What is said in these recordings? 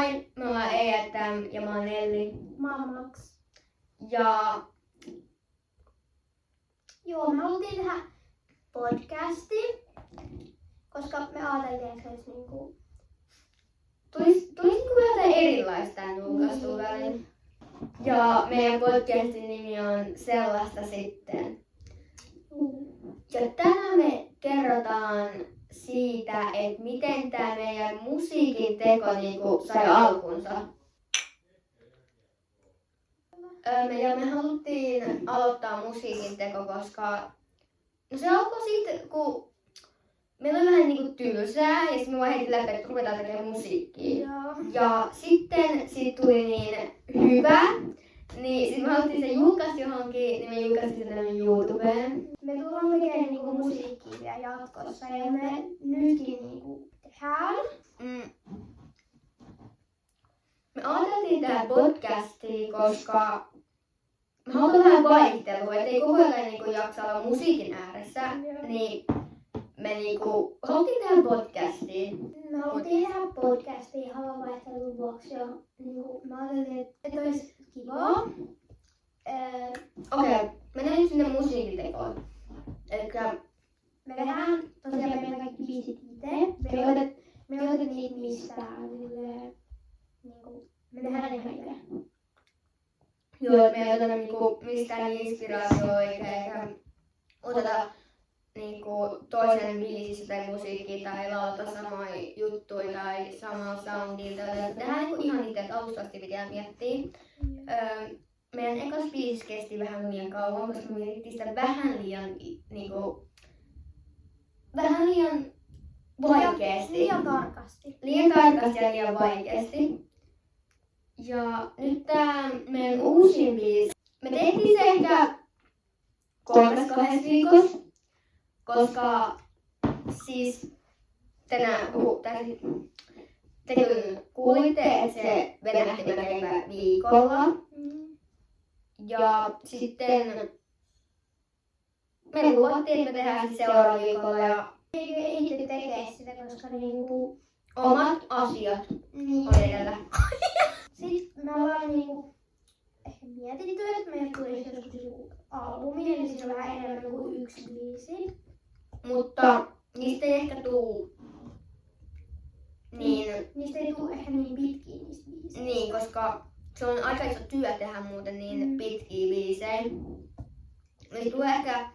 Moi, me ollaan EFM ja mä oon Elli. Mä oon Max. Ja Joo, me haluttiin tehdä podcasti, koska me ajateltiin, että se olisi niinku... tulisi jotain erilaista tämän julkaistua väliin. Ja meidän podcastin nimi on Sellaista sitten. Ja tänään me kerrotaan siitä, että miten tämä meidän musiikin teko niinku sai alkunsa. Me haluttiin aloittaa musiikin teko, koska se alkoi siitä, kun meillä oli vähän niinku tylsää ja sitten me vaan heti läpi, että ruvetaan tekemään musiikkia. Ja sitten siitä tuli niin hyvä, niin sitten me haluttiin sen julkaista johonkin, niin me julkaistiin sen YouTubeen. Me tullaan tekemään niinku musiikkia vielä jatkossa ja me nytkin niinku tehdään. Me ajateltiin tehdä podcastia, koska me halutaan vähän vaihtelua, ettei koko ajan niinku jaksa olla musiikin ääressä, niin me niinku haluttiin tehdä podcastia. Me haluttiin tehdä podcastia ihan vaihtelun vuoksi ja niinku me ajateltiin, että olisi kivaa. Okei, mennään nyt sinne musiikin tekoon. Elikkä me tehdään tosiaan meidän kaikki biisit itse. Me ei oteta niitä mistään. Niinku, me tehdään ne ihan itse. joo, me ei oteta niinku mistään inspiraatioa eikä oteta niinku toisen biisistä tai musiikkia tai laulata samoja juttuja tai samaa soundia. Tehdään niinku ihan itse, että alusta asti pitää miettiä. Meidän ekas biisi kesti vähän liian kauan, koska me mietittiin sitä vähän liian vaikeasti. Liian tarkasti. Liian tarkasti ja liian vaikeasti. Ja nyt tää meidän uusin biisi, me tehtiin se ehkä 3-2 viikossa, koska siis te kyllä kuulitte, että se venähti melkein viikolla. Ja sitten me luvattiin, että me tehdään se seuraavalla viikolla ja Ei ehti tekee sitä, koska niinku... omat asiat Niin. on edellä. Sitten me ollaan niinku ehkä mietitty, että meille tulisi joskus joku albumi, eli siis on vähän enemmän kuin yksi biisi. Mutta niistä ei ehkä tuu niin, Niistä ei tule ehkä niin pitkiä niistä biisistä. niin, koska se on aika iso työ tehdä muuten niin pitkiä biisejä. Niistä tulee ehkä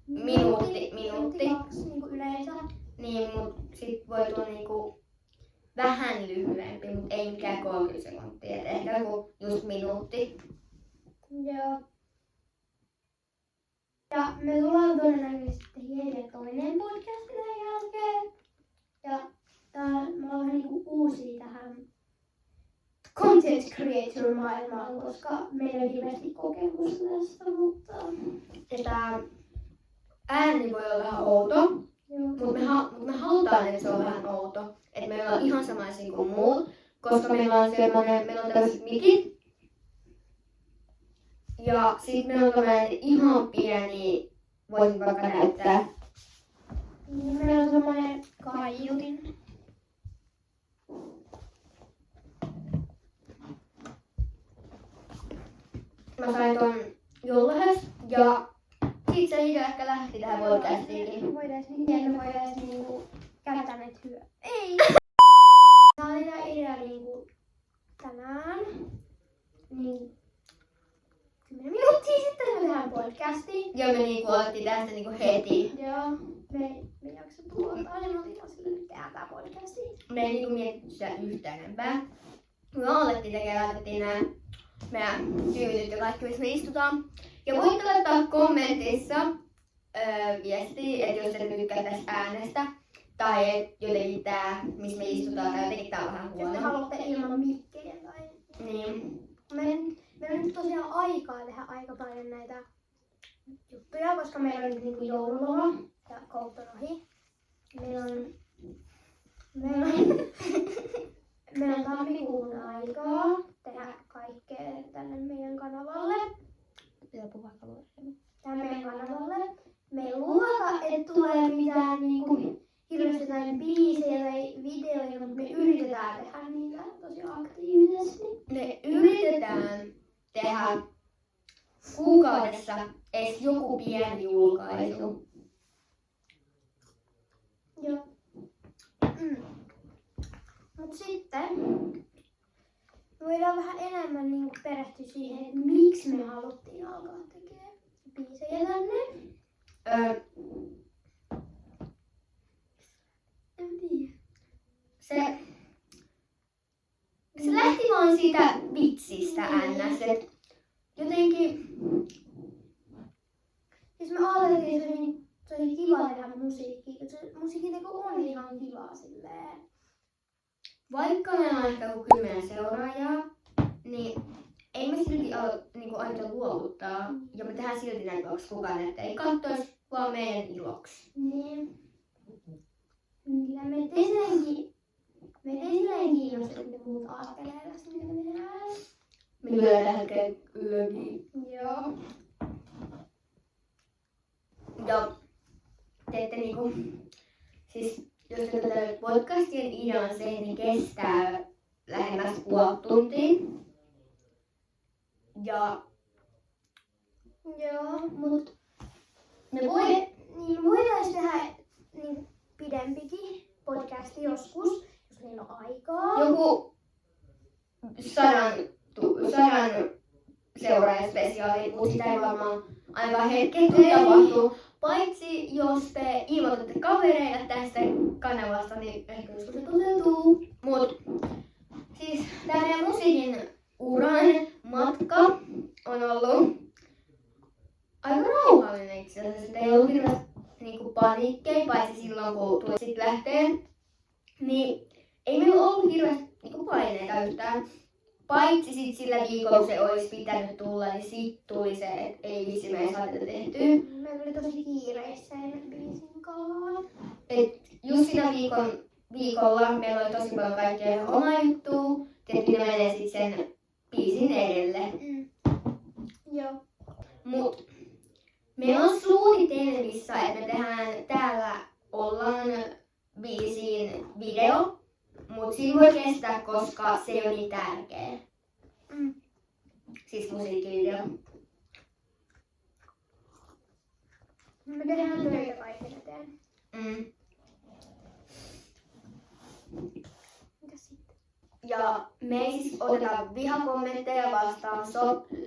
minuutti. Kaksi niinku yleensä. Niin, mut sit voi tulla niinku vähän lyhyempi, mut ei mikään 30 sekuntia. Et ehkä joku just minuutti. Joo. Ja me tullaan todennäköisesti tekemään toinen podcast tämän jälkeen. Ja me ollaan vähän niinku uusia tähän content creator maailmaan, koska meillä ei hirveästi kokemusta tästä, mutta... Ja tää ääni voi olla vähän outo, mut me halutaan, että se on vähän outo. Että me ollaan ihan samaisia kuin muut, koska meillä on tällaiset mikit. Ja sit meillä on tämmönen ihan pieni, voisin vaikka näyttää. Meillä on semmoinen kaiutin. Mä sain ton jollahes ja sit se idea ehkä lähti tähän podcastiin. Me voidaan niinku käyttää näitä hyödyä. Ei! Tää oli tää idea niinku tänään. Niin 10 minuuttia sitten me tehdään podcastiin. Ja me niinku otettiin tästä niinku heti. Joo. Me jaksa tuottaa ja me otin sille nyt tehdään tää podcastiin. Me ei niinku mietitty sitä yhtään enempää. Me alettiin tekemään, laitettiin nää meidän tyynyt ja kaikki, missä me istutaan. Ja voitte laittaa kommentissa viestiä, että jos et tykkää tästä äänestä. Tai jotenkin tää, missä me istutaan, tai jotenkin tää on vähän Jos te huono. haluatte ilman mikkejä tai... Niin. Meillä on nyt tosiaan aikaa tehdä aika paljon näitä juttuja, koska meillä on nyt niinku joululoma ja koulut on ohi. Meillä on tammikuun aikaa tehdä kaikkea tänne meidän kanavalle. Pitää puhua kalueelle. Tänne meidän kanavalle. Me ei luvata, että tulee mitään niinku hirveästi näitä biisejä tai videoja, mutta me yritetään tehdä niitä tosi tosi aktiivisesti. Me yritetään tehdä kuukaudessa edes joku pieni julkaisu. Joo. Mut sitten voidaan vähän enemmän niinku perehtyä siihen, että miksi me haluttiin alkaa tekemään biisejä tänne. En tiedä. Se lähti vaan siitä vitsistä ns. Et jotenkin Siis me ajateltiin, että se oli kiva tehdä musiikkia. Se musiikin teko on ihan kiva silleen. vaikka meillä on ehkä 10 seuraajaa, niin ei me silti niinku aita luovuttaa. Ja me tehdään silti näin iloksi kukaan, että ei kattois vaan meidän iloksi. Niin. Ja me tein silleen kiinnostaa, mitä muut ajattelee tästä, mitä me tehdään. Me lyödään tähän yökin. Joo. Ja teette niinku, siis jos te tätä podcastien idea on se, niin kestää lähemmäs puoli tuntia. Ja Joo, mut me voidaan tehdä niin pidempikin podcasti joskus, jos meillä on aikaa. joku 100 seuraajan spesiaali, mutta sitä ei varmaan ainakaan hetkellä tapahtuu. Paitsi jos te ilmoitatte kavereille tästä kanavasta, niin ehkä joskus se toteutuu. Mut siis tää meidän musiikin uran matka on ollut aika rauhallinen itse asiassa. Ei ollut hirveästi niinku paniikkeja, paitsi silloin kun tuli sit lähtee. Niin ei meillä ollut hirveästi niinku paineita yhtään. Paitsi sit sillä viikolla, kun se olisi pitänyt tulla, niin sit tuli se, että ei vissi me ei saada tehtyä. Meillä oli tosi kiireissä ennen biisin kaan. Et just siinä viikolla meillä oli tosi paljon kaikkea omaa juttua. Tietenkin ne menee sit sen biisin edelle. Joo. Mut meillä on suunnitelmissa, että me tehdään täällä ollaan biisiin video. Mut siinä voi kestää, koska se ei ole niin tärkeä. Siis musiikkivideo. Me tehdään töitä kaiken eteen. Mitäs sitten? Ja me ei siis oteta vihakommentteja vastaan.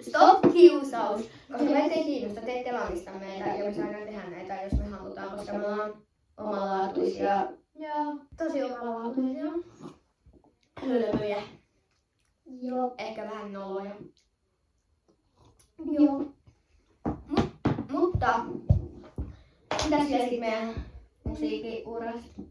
Stop kiusaus! Koska meitä ei kiinnosta, te ette valmista meitä ja me saadaan tehdä näitä, jos me halutaan, koska me ollaan omalaatuisia Joo, tosi omalaatuisia. hölmöjä. Joo. Ehkä vähän noloja. Joo. Mutta mitäs vielä sit meidän musiikkiurasta?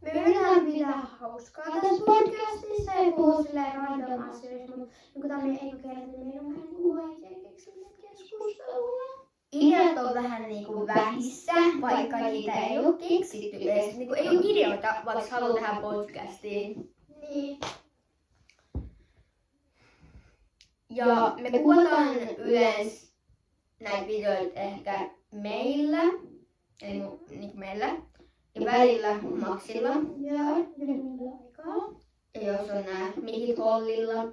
Me yritetään pitää hauskaa tässä podcastissa ja puhua silleen random asioista, mutta kun tämä on meidän eka kerta, niin meidän on vähän niinku vaikea keksiä keskustelua. Ideat on vähän niinku vähissä, vaikka niitä ei ole keksitty edes. Niinku ei ole ideoita, vaikka haluaa tehdä podcastiin. Niin. Ja me kuvataan yleensä näitä videoita ehkä meillä, eli niinku meillä, ja välillä Maxilla, Joo, jos meillä on aikaa. ja jos on nää mikit Hollilla.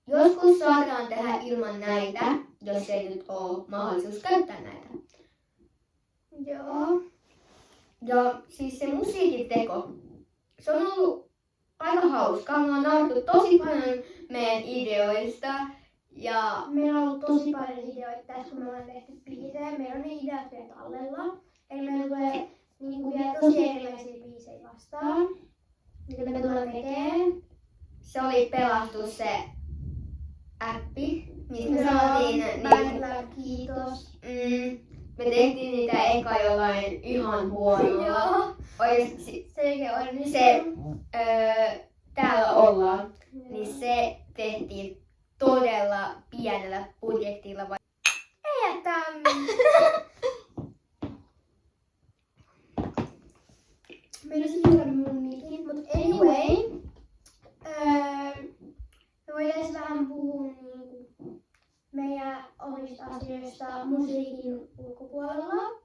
Joskus saadaan tehdä ilman näitä, jos ei nyt ole mahdollisuus käyttää näitä. Joo. Ja siis se musiikin teko, se on ollut aika hauskaa. Me on naurattu tosi paljon meidän ideoista. Ja Meillä on ollut tosi paljon ideoita tässä, kun me ollaan tehty biisejä. Meillä on ne ideat vielä tallella. Eli meillä tulee niinku vielä tosi erilaisia biisejä vastaan, mitä me tullaan tekemään. se oli Pelastus se appi, mistä me saatiin Välillä kiitos. me tehtiin niitä eka jollain ihan huonolla. Joo. Oikeesti Se ei onnistu. se täällä ollaan, niin se tehtiin todella pienellä budjettilla. Ei jätä. Meillä on siinä mun mikin, mutta anyway. Me voidaan vähän puhua niinku meidän omista asioista musiikin ulkopuolella.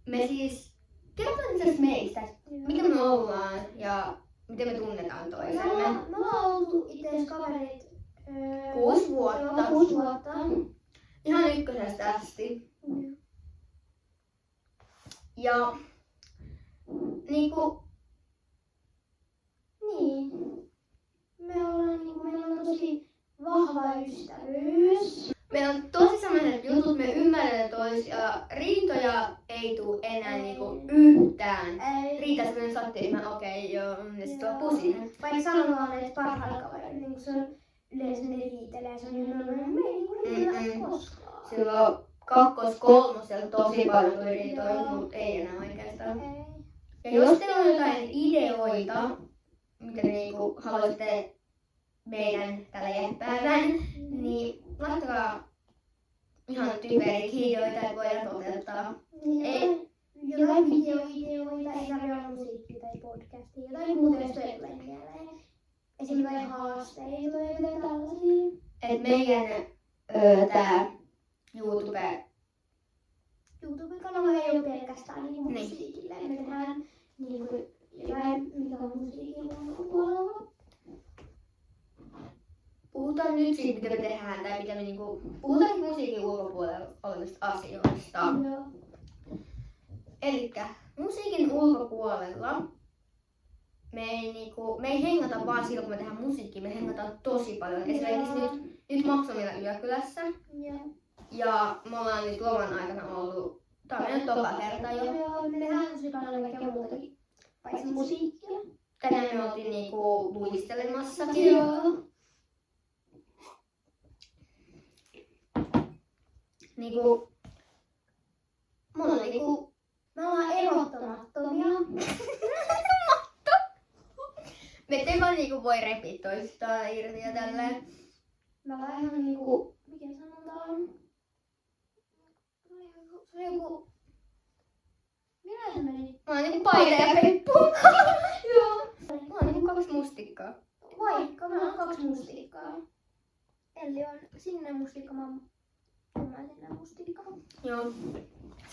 Me siis kerrotaan itse asiassa meistä, mikä me ollaan ja miten me tunnetaan toisemme. Me ollaan oltu itse asiassa kaverit 6 vuotta. 6 vuotta. Ihan ykkösestä asti. Ja niinku Niin. Meillä on tosi vahva ystävyys. meillä on tosi sellaiset jutut, me ymmärrämme toisia. Riitoja ei tule enää niinku yhtään. Ei. Riita semmonen sattiryhmä, okei joo, ja sit loppuu siihen. Vaikka sanotaan, että parhaat kaverit, niin se on yleensä ne riitelee, se on me ei niinku riidellä koskaan. Silloin kakkos-kolmosella tosi paljon tuli riitoja, mutta ei enää oikeastaan. Ei. Ja jos teillä on jotain ideoita, mitä te niinku haluaisitte meidän tällä jääpäivän, niin laittakaa ihan typeriä ideoita, että voidaan toteuttaa. Ei. Jotain videoideoita, ei tarvitse olla musiikkia tai podcastia, jotain muuta, jos tulee mieleen. Esimerkiksi jotain haasteita tai jotain tällaisia. Et meidän tää YouTube-kanava ei ole pelkästään niinku musiikille. Me tehdään niinku jotain, mikä on musiikin ulkopuolella. puhutaan nyt siitä, mitä me tehdään, tai mitä me niinku, puhutaan musiikin ulkopuolella olevista asioista. Joo. Elikkä musiikin ulkopuolella me ei hengata vaan silloin, kun me tehdään musiikkia, me hengataan tosi paljon. Esimerkiksi nyt Maksomilla Yökylässä. Joo. Ja me ollaan nyt loman aikana ollut, tää on nyt toka kerta jo. Joo, me tehdään tosi paljon kaikkea muutakin, paitsi musiikkia. Tänään me oltiin niinku luistelemassakin. Joo. Niinku, Me ollaan erottamattomia. me te vaan niinku voi repiä toistaan irti ja tälleen. Me ollaan ihan niinku, mikä sanotaan? Se on joku... Minä se meni? Mä oon niinku paita ja peppu. Joo. Mä oon niinku 2 mustikkaa. Vaikka me on 2 mustikkaa. Elli on sinne mustikka, mä sinne mustikka. Joo.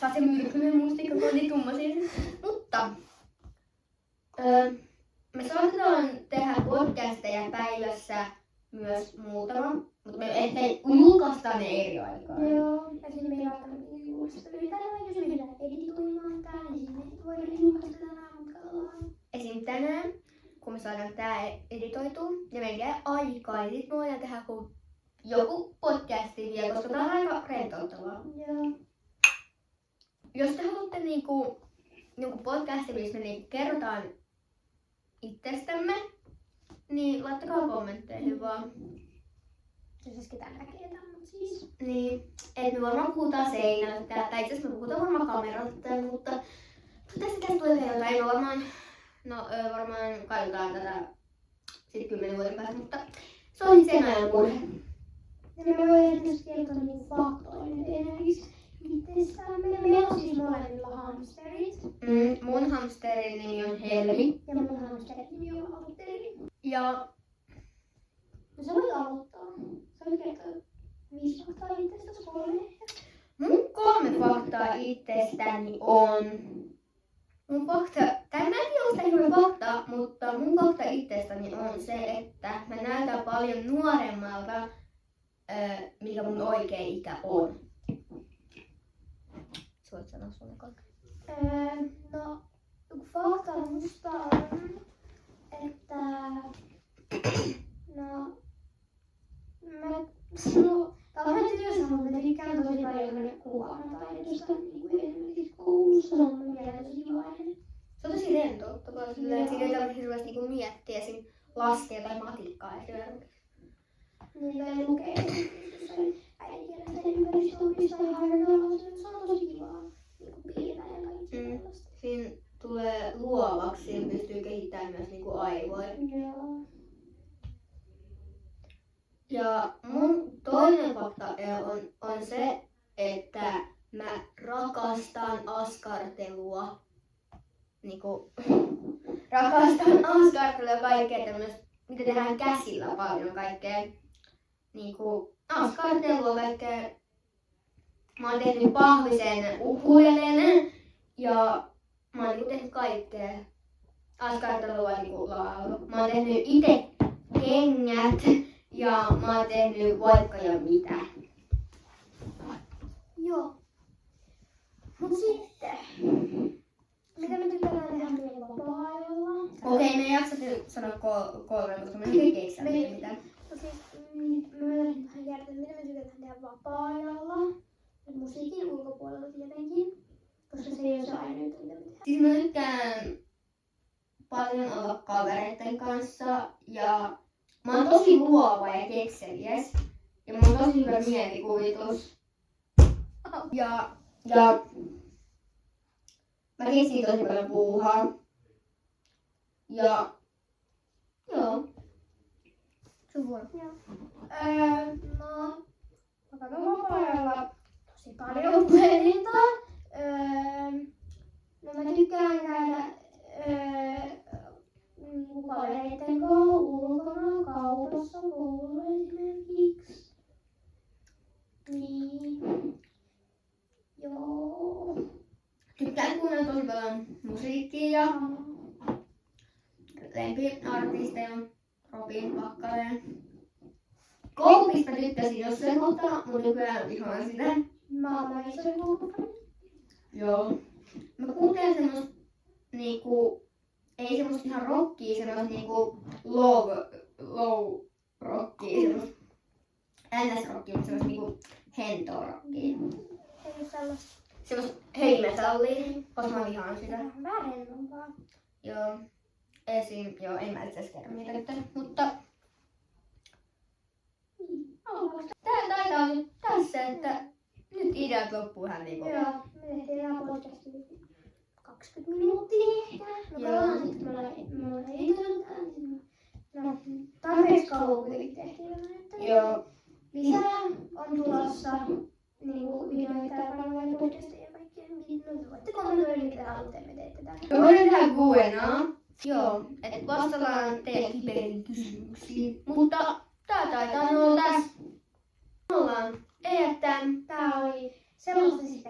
Sä oot se myrkyinen mustikka, kun oli tummasin. Mutta me saatetaan tehdä podcasteja päivässä myös muutama, mutta me ei julkaista ne eri aikaa. Joo. Ja sitten meillä on julkaista tänään, jos me lähdetään editoimaan tää, niin sinne voidaan julkaista tänään, mutta katsotaan. Esim. Tänään, kun me saadaan tää editoitua ja meillä jää aikaa, niin sit me voidaan tehdä joku podcasti vielä, koska tää on aika rentouttavaa. Joo. Jos te haluatte niinku podcasti, missä me niinku kerrotaan itsestämme, niin laittakaa kommentteihin vaan. Jos ketään näkee tämän siis. Niin, et me varmaan puhutaan seinältä, tai itse asiassa me puhutaan varmaan kameralta, mutta tästä tulee vielä jotain. Me varmaan katsotaan tätä sitten 10 vuoden päästä, mutta se on sitten sen ajan puhe. Ja me voidaan myös kertoa niinku faktoja nyt esimerkiksi itsestämme. Meillä on siis molemmilla hamsterit. Mun hamsterin nimi on Helmi. Ja mun hamsterin nimi on Valtteri. Ja No sä voit aloittaa. Sä voit kertoa 5 faktaa itsestäsi 3. mun 3 faktaa itsestäni on... Mun fakta, tai mä en tiedä, onko tämä hyvä fakta, mutta mun fakta itsestäni on se, että mä näytän paljon nuoremmalta, mikä mun oikea ikä on. Sä voit sanoa sun eka. No, fakta musta on, että tää on vähän tylsä, mutta mä tykkään tosi paljon kuvaamataiteesta, niinku esimerkiksi koulussa, se on mun mielestä tosi kivainen. Se on tosi rentouttavaa, että siinä ei tarvitse hirveästi niinku miettiä esim. Laskea tai matikkaa esimerkiksi. Niin tai lukee jossain äidinkielessä ympäristöopista ja harjoitella, se on tosi kivaa, niinku piirtää ja kaikki sellaista. Siinä tulee luovaksi ja pystyy kehittämään myös niinku aivoja. Joo. Ja mun toinen fakta on se, että mä rakastan askartelua. Niinku, rakastan askartelua ja kaikkea tämmöistä, mitä tehdään käsillä paljon kaikkea. Niinku, askartelua kaikkea. Mä oon tehnyt pahvisen ukulelen ja mä oon tehnyt kaikkea. Askartelua niinku laulu. Mä oon tehnyt ite kengät ja mä oon tehnyt vaikka ja mitä. Joo. Mut sitten, mitä me tykätään tehdä meidän vapaa-ajalla? Okei, me ei jaksa sanoa kolme, koska me ei keksitä mitään. No siis, mä voisin vähän kertoa, mitä me tykätään tehdä vapaa-ajalla. Musiikin ulkopuolella tietenkin, koska se ei ole se ainoa, mitä me tehdään. Siis mä tykkään paljon olla kavereiden kanssa ja mä oon tosi luova ja kekseliäs. Ja mulla on tosi hyvä mielikuvitus. Ja mä keksin tosi paljon puuhaa. Ja joo. Sun vuoro. No, mä katson vapaa-ajalla tosi paljon puhelinta. No mä tykkään käydä kavereiden kanssa ulkona kaupassa, koululla esimerkiksi. Niin. Joo. Tykkään kuunnella tosi paljon musiikkia ja lempiartisteja on Robin Pakkareen. Koupista tykkäsin jossain kohtaa, mutta nykyään vihaan sitä. Mä oon isoin koulufani. Joo. Mä kuuntelen semmoista niinku, ei semmoista ihan rockia, semmoista niinku low rockia, semmoista NS-rockia, mutta semmoista niinku hentoa rockia. Ei sellaista. Semmoista heavy metallia, koska mä vihaan sitä. Vähän rennompaa. Joo. Joo, en mä itse asiassa kerro mitä nyt, mutta tää taitaa olla nyt tässä, että nyt ideat loppuu ihan niinku. Joo, me tehtiin tää podcasti 20 minuuttia ehkä. No katsotaan sitten, kun me ollaan editoinut. No, tarpeeksi kauan kuitenkin tehtiin tätä nyt. Joo. Lisää on tulossa niinku videoita ja kanavan podcasteja ja kaikkea. No, voitte kommentoida, mitä haluatte, me teette tänne. Me voidaan tehdä Q&A. Joo, että vastataan teidän kiperiin kysymyksiin. Mutta tää taitaa olla tässä. Me ollaan Eettään. Tää oli sellaista siis